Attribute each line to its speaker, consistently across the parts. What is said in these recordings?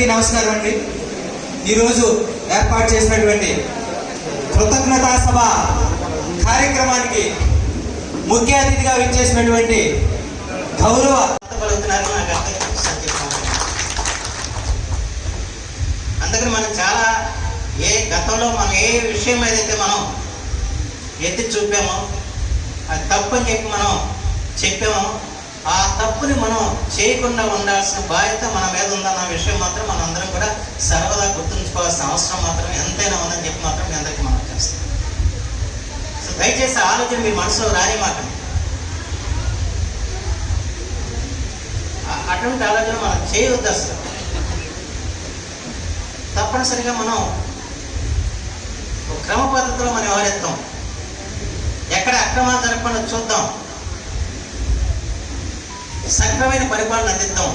Speaker 1: అందరికీ నమస్కారం అండి. ఈరోజు ఏర్పాటు చేసినటువంటి కృతజ్ఞతా సభ కార్యక్రమానికి ముఖ్య అతిథిగా విచ్చేసినటువంటి గౌరవ అందుకని మనం చాలా గతంలో మనం ఏ విషయం ఏదైతే మనం ఎత్తి చూపామో అది తప్పని చెప్పి మనం చెప్పామో ఆ తప్పుని మనం చేయకుండా ఉండాల్సిన బాధ్యత మన మీద ఉందన్న విషయం మాత్రం మనం అందరం కూడా సర్వదా గుర్తుంచుకోవాల్సిన అవసరం మాత్రం ఎంతైనా ఉందని చెప్పి మాత్రం మీ అందరికీ మనం చేస్తాం. సో దయచేసి ఆలోచన మీ మనసులో రాని మాట, అటువంటి ఆలోచన మనం చేయవద్దు. అసలు తప్పనిసరిగా మనం క్రమ పద్ధతిలో మనం వ్యవహరిస్తాం. ఎక్కడ అక్రమాలు జరగకుండా చూద్దాం, సక్రమైన పరిపాలన అందిద్దాం.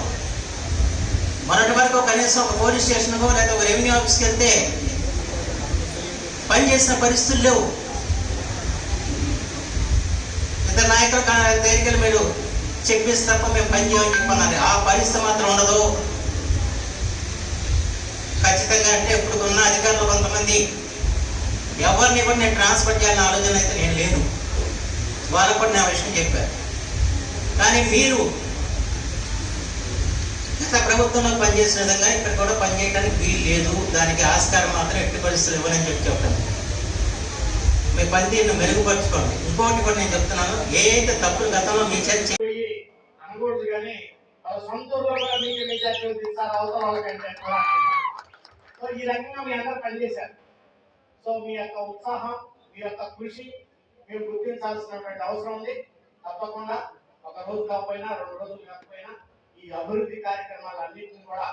Speaker 1: మొన్నటి వరకు కనీసం ఒక పోలీస్ స్టేషన్కో లేదా ఒక రెవెన్యూ ఆఫీస్కి వెళ్తే పనిచేసిన పరిస్థితులు లేవు. ఇద్దరు నాయకులు దగ్గరికి మీరు చెప్పేసి తప్ప మేము పని చేయమని చెప్పన్నారు. ఆ పరిస్థితి మాత్రం ఉండదు. ఖచ్చితంగా అంటే ఇప్పుడు ఉన్న అధికారులు కొంతమంది ఎవరిని కూడా నేను ట్రాన్స్ఫర్ చేయాలని ఆలోచన అయితే నేను లేదు. వాళ్ళకు కూడా నా విషయం చెప్పారు. కానీ మీరు గత ప్రభుత్వంలో పనిచేసిన విధంగా ఇక్కడ కూడా పనిచేయడానికి వీలు లేదు. దానికి ఆస్కారం మాత్రం ఎట్టి పరిస్థితులు ఇవ్వనని చెప్తాను. మీ పనితీరును మెరుగుపరచుకోండి. ఇంకోటి కూడా నేను చెప్తున్నాను, ఏ అయితే తప్పులు గతంలో మీ చేతి
Speaker 2: అనకూడదు, కానీ వాళ్ళ సొంత ఊళ్ళో మీకు మెజార్టీ తీసారు అవసరం వాళ్ళకంటే. సో ఈ రకంగా మీ అందరూ పనిచేశారు. సో మీ యొక్క ఉత్సాహం, మీ యొక్క కృషి మేము గుర్తించాల్సినటువంటి అవసరం ఉంది. తప్పకుండా ఒక రోజు కాకపోయినా 2 రోజులు కాకపోయినా ఈ అభివృద్ధి కార్యక్రమాలన్నింటినీ కూడా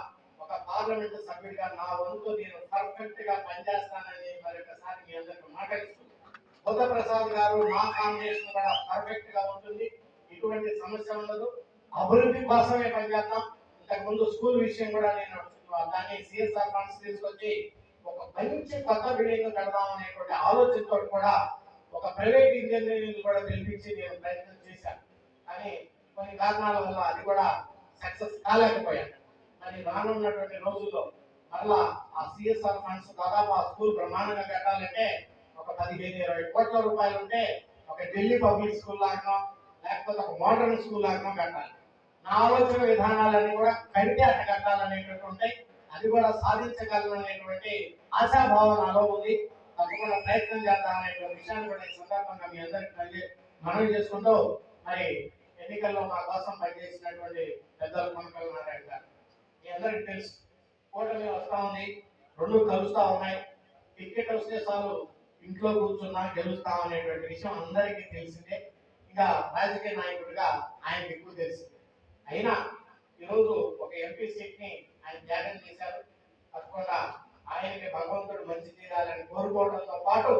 Speaker 2: ఒక పార్లమెంటు సభ్యుడిగా నా వంతు నేను పర్ఫెక్ట్ గా పనిచేస్తానని మరొకసారి మీ అందరికీ మాట్లాడుతున్నాను. బుద్ధప్రసాద్ గారు నా కాంబినేషన్ కూడా పర్ఫెక్ట్ గా ఉంటుంది. ఇటువంటి సమస్య ఉండదు. అభివృద్ధి కోసమే పనిచేద్దాం. ఇంతకు ముందు స్కూల్ విషయం కూడా నేను దాన్ని సిఎస్ఆర్ ఫండ్స్ తీసుకొచ్చి ఒక మంచి కొత్త బిల్డింగ్ కడదాం అనేటువంటి ఆలోచనతో కూడా ఒక ప్రైవేట్ ఇంజనీరింగ్ కూడా పిలిపించి నేను ప్రయత్నం చేశాను. కానీ కొన్ని కారణాల వల్ల అది కూడా సక్సెస్ కాలేకపోయాను. కానీ రానున్నటువంటి రోజుల్లో మళ్ళా ఆ సిఎస్ఆర్ ఫండ్స్ దాదాపు ఆ స్కూల్ బ్రహ్మాండంగా కట్టాలంటే ఒక 15-20 కోట్ల రూపాయలు ఉంటే ఒక ఢిల్లీ పబ్లిక్ స్కూల్ లాగా లేకపోతే ఒక మోడర్న్ స్కూల్ లాగా కట్టాలి. నా ఆలోచన విధానాలన్నీ కూడా కడితే అట్ట కట్టాలనేటువంటి ఉంటాయి. అది కూడా సాధించగలననేటువంటి ఆశాభావం నాలో ఉంది. తప్పకుండా ప్రయత్నం చేద్దామనేటువంటి విషయాన్ని కూడా ఈ సందర్భంగా మీ అందరికీ మనవి చేసుకుంటూ, మరి ఎన్నికల్లో మా కోసం పనిచేసినటువంటి పెద్దలు కొనకల్ నారాయణ గారు మీ అందరికీ తెలుసు. కూటమి వస్తా ఉంది, 2 కలుస్తా ఉన్నాయి. టికెట్ వస్తే చాలు ఇంట్లో కూర్చున్నా గెలుస్తాం అనేటువంటి విషయం అందరికీ తెలిసిందే. ఇంకా రాజకీయ నాయకుడిగా ఆయనకు ఎక్కువ తెలిసిందే. అయినా ఈరోజు ఒక ఎంపీ సీట్ ని ఆయన త్యాగం చేశారు. తప్పకుండా ఆయనకి భగవంతుడు మంచి చేయాలని కోరుకోవడంతో పాటు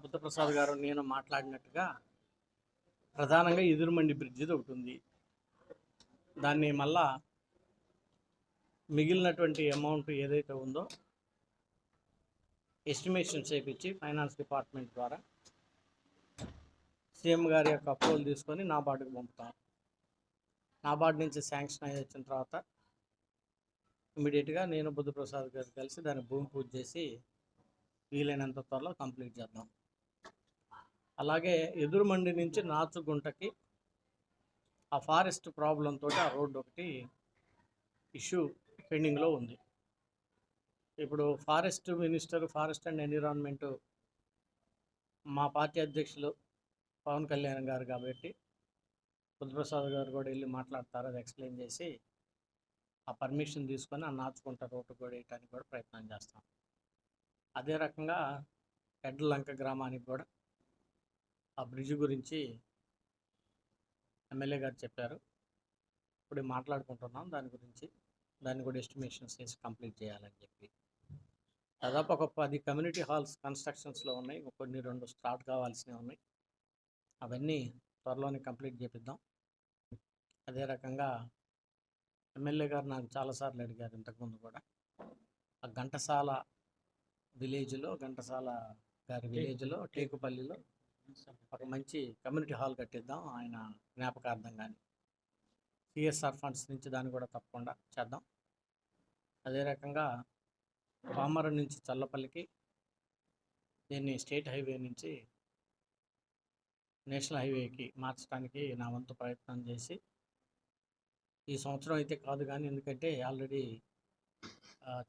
Speaker 3: బుద్ధప్రసాద్ గారు నేను మాట్లాడినట్టుగా ప్రధానంగా ఎదురుమండి బ్రిడ్జిది ఒకటి ఉంది. దాన్ని మళ్ళా మిగిలినటువంటి అమౌంట్ ఏదైతే ఉందో ఎస్టిమేషన్ చేయించి ఫైనాన్స్ డిపార్ట్మెంట్ ద్వారా సీఎం గారి యొక్క అప్రూవల్ తీసుకొని నాబార్డుకి పంపుతాం. నాబార్డు నుంచి శాంక్షన్ అయ్యి వచ్చిన తర్వాత ఇమీడియట్గా నేను బుద్ధప్రసాద్ గారు కలిసి దాన్ని భూమి పూజ చేసి వీలైనంత త్వరలో కంప్లీట్ చేద్దాం. అలాగే ఎదురుమండి నుంచి నాచుగుంటకి ఆ ఫారెస్ట్ ప్రాబ్లంతో ఆ రోడ్డు ఒకటి ఇష్యూ పెండింగ్లో ఉంది. ఇప్పుడు forest minister, forest and environment మా పార్టీ అధ్యక్షులు పవన్ కళ్యాణ్ గారు కాబట్టి బుద్ధప్రసాద్ గారు కూడా వెళ్ళి మాట్లాడతారు, అది ఎక్స్ప్లెయిన్ చేసి ఆ పర్మిషన్ తీసుకొని ఆ నాచుకుంట రోడ్డు కూడా వేయడానికి కూడా ప్రయత్నం చేస్తాం. అదే రకంగా ఎడ్లంక గ్రామానికి కూడా ఆ బ్రిడ్జ్ గురించి ఎమ్మెల్యే గారు చెప్పారు. ఇప్పుడు మాట్లాడుకుంటున్నాం దాని గురించి, దాన్ని కూడా ఎస్టిమేషన్స్ వేసి కంప్లీట్ చేయాలని చెప్పి. దాదాపు ఒక 10 కమ్యూనిటీ హాల్స్ కన్స్ట్రక్షన్స్లో ఉన్నాయి, కొన్ని 2 స్టార్ట్ కావాల్సినవి ఉన్నాయి. అవన్నీ త్వరలోనే కంప్లీట్ చేపిద్దాం. అదే రకంగా ఎమ్మెల్యే గారు నాకు చాలాసార్లు అడిగారు ఇంతకుముందు కూడా, ఆ ఘంటసాల గారి విలేజ్లో టేకుపల్లిలో ఒక మంచి కమ్యూనిటీ హాల్ కట్టిద్దాం ఆయన జ్ఞాపకార్థంగాని. సిఎస్ఆర్ ఫండ్స్ నుంచి దాన్ని కూడా తప్పకుండా చేద్దాం. అదే రకంగా పామరం నుంచి చల్లపల్లికి దీన్ని స్టేట్ హైవే నుంచి నేషనల్ హైవేకి మార్చడానికి నా వంతు ప్రయత్నం చేసి, ఈ సంవత్సరం అయితే కాదు కానీ, ఎందుకంటే ఆల్రెడీ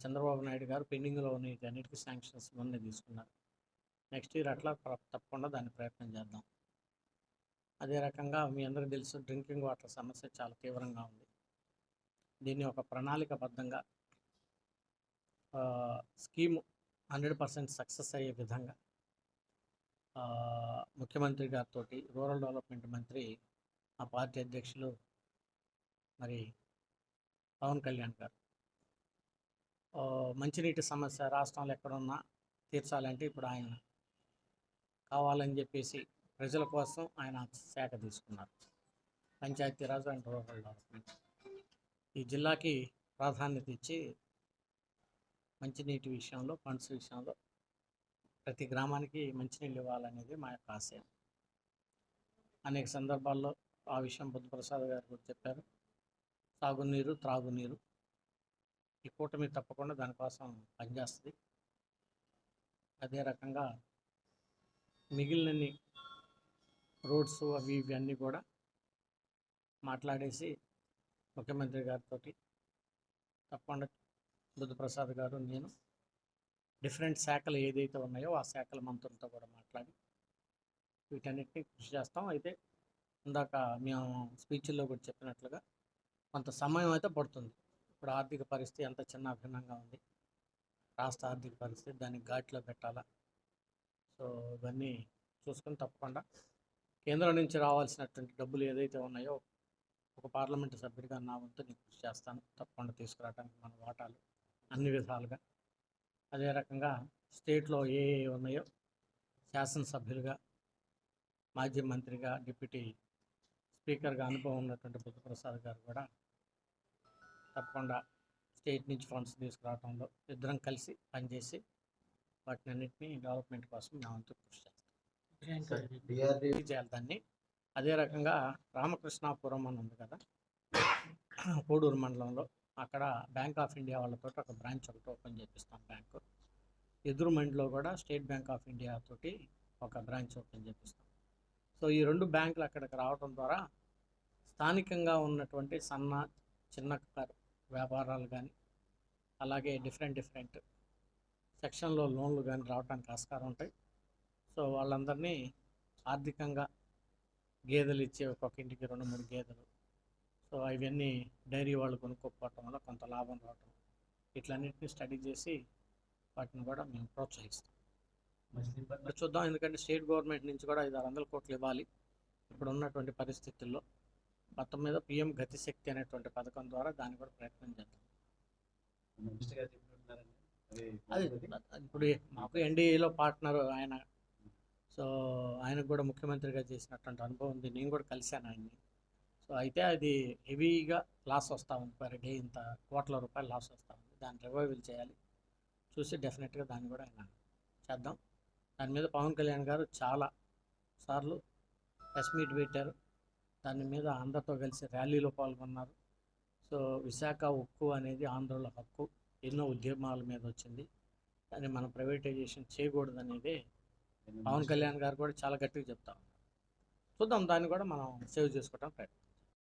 Speaker 3: చంద్రబాబు నాయుడు గారు పెండింగ్లో ఉన్న అన్నిటికీ శాంక్షన్స్ మొన్నే తీసుకున్నారు. నెక్స్ట్ ఇయర్ అట్లా తప్పకుండా దాన్ని ప్రయత్నం చేద్దాం. అదే రకంగా మీ అందరికీ తెలుసు, డ్రింకింగ్ వాటర్ సమస్య చాలా తీవ్రంగా ఉంది. దీన్ని ఒక ప్రణాళికబద్ధంగా స్కీము 100% సక్సెస్ అయ్యే విధంగా ముఖ్యమంత్రి గారితో, రూరల్ డెవలప్మెంట్ మంత్రి, మా పార్టీ అధ్యక్షులు మరి పవన్ కళ్యాణ్ గారు, మంచినీటి సమస్య రాష్ట్రంలో ఎక్కడున్నా తీర్చాలంటే ఇప్పుడు ఆయన కావాలని చెప్పేసి ప్రజల కోసం ఆయన శాఖ తీసుకున్నారు, పంచాయతీరాజ్ అండ్ రూరల్ డెవలప్మెంట్. ఈ జిల్లాకి ప్రాధాన్యత ఇచ్చి మంచినీటి విషయంలో, ఫండ్స్ విషయంలో ప్రతి గ్రామానికి మంచినీళ్ళు ఇవ్వాలనేది మా యొక్క ఆశయం. అనేక సందర్భాల్లో ఆ విషయం బుద్ధప్రసాద్ గారు కూడా చెప్పారు. సాగునీరు, త్రాగునీరు, ఈ కూటమి తప్పకుండా దానికోసం పనిచేస్తుంది. అదే రకంగా మిగిలినన్ని రోడ్స్ అవి ఇవి అన్నీ కూడా మాట్లాడేసి ముఖ్యమంత్రి గారితో తప్పకుండా బుద్ధప్రసాద్ గారు, నేను డిఫరెంట్ శాఖలు ఏదైతే ఉన్నాయో ఆ శాఖల మంత్రులతో కూడా మాట్లాడి వీటన్నిటిని కృషి చేస్తాం. అయితే ఇందాక మేము స్పీచ్ల్లో కూడా చెప్పినట్లుగా కొంత సమయం అయితే పడుతుంది. ఇప్పుడు ఆర్థిక పరిస్థితి ఎంత చిన్న భిన్నంగా ఉంది, రాష్ట్ర ఆర్థిక పరిస్థితి, దాన్ని ఘాట్లో పెట్టాలా. సో ఇవన్నీ చూసుకొని తప్పకుండా కేంద్రం నుంచి రావాల్సినటువంటి డబ్బులు ఏదైతే ఉన్నాయో ఒక పార్లమెంటు సభ్యుడిగా నా వంతు నేను కృషి చేస్తాను, తప్పకుండా తీసుకురావడానికి మన వాటాలు అన్ని విధాలుగా. అదే రకంగా స్టేట్లో ఏ ఉన్నాయో శాసనసభ్యులుగా, మాజీ మంత్రిగా, డిప్యూటీ స్పీకర్గా అనుభవం ఉన్నటువంటి బుద్ధప్రసాద్ గారు కూడా తప్పకుండా స్టేట్ నుంచి ఫండ్స్ తీసుకురావడంలో ఇద్దరం కలిసి పనిచేసి వాటిని అన్నింటినీ డెవలప్మెంట్ కోసం నా వంతు కృషి చేయాలి దాన్ని. అదే రకంగా రామకృష్ణాపురం అని ఉంది కదా కోడూరు మండలంలో, అక్కడ బ్యాంక్ ఆఫ్ ఇండియా వాళ్ళతో ఒక బ్రాంచ్ ఒకటి ఓపెన్ చేపిస్తాం. బ్యాంకు ఎదురుమండిలో కూడా స్టేట్ బ్యాంక్ ఆఫ్ ఇండియా తోటి ఒక బ్రాంచ్ ఓపెన్ చేపిస్తాం. సో ఈ 2 బ్యాంకులు అక్కడికి రావడం ద్వారా స్థానికంగా ఉన్నటువంటి చిన్న వ్యాపారాలు కానీ, అలాగే డిఫరెంట్ సెక్షన్లో లోన్లు కానీ రావడానికి ఆస్కారం ఉంటాయి. సో వాళ్ళందరినీ ఆర్థికంగా గేదెలు ఇచ్చే ఒక్కొక్క ఇంటికి 2-3 గేదెలు, సో అవన్నీ డైరీ వాళ్ళు కొనుక్కోకపోవటం వల్ల కొంత లాభం రావటం, ఇట్లన్నింటినీ స్టడీ చేసి వాటిని కూడా మేము ప్రోత్సహిస్తాం. చూద్దాం, ఎందుకంటే స్టేట్ గవర్నమెంట్ నుంచి కూడా 500-600 కోట్లు ఇవ్వాలి ఇప్పుడు ఉన్నటువంటి పరిస్థితుల్లో. మొత్తం మీద పిఎం గతిశక్తి అనేటువంటి పథకం ద్వారా దాన్ని కూడా ప్రయత్నం చేద్దాం. అది ఇప్పుడు మాకు ఎన్డీఏలో పార్ట్నర్ ఆయన, సో ఆయనకు కూడా ముఖ్యమంత్రిగా చేసినటువంటి అనుభవం ఉంది, నేను కూడా కలిశాను ఆయన్ని. సో అయితే అది హెవీగా లాస్ వస్తూ ఉంది, పర్ డే ఇంత కోట్ల రూపాయలు లాస్ వస్తూ ఉంది. దాన్ని రివైవల్ చేయాలి, చూసి డెఫినెట్గా దాన్ని కూడా ఆయన చేద్దాం. దాని మీద పవన్ కళ్యాణ్ గారు చాలా సార్లు ప్రెస్ మీట్ పెట్టారు, దాని మీద అందరితో కలిసి ర్యాలీలో పాల్గొన్నారు. సో విశాఖ ఉక్కు అనేది ఆంధ్రలో హక్కు, ఎన్నో ఉద్యమాల మీద వచ్చింది, దాన్ని మనం ప్రైవేటైజేషన్ చేయకూడదు అనేది పవన్ కళ్యాణ్ గారు కూడా చాలా గట్టిగా చెప్తా ఉన్నారు. చూద్దాం, దాన్ని కూడా మనం సేవ్ చేసుకోవడం ప్రయత్నం.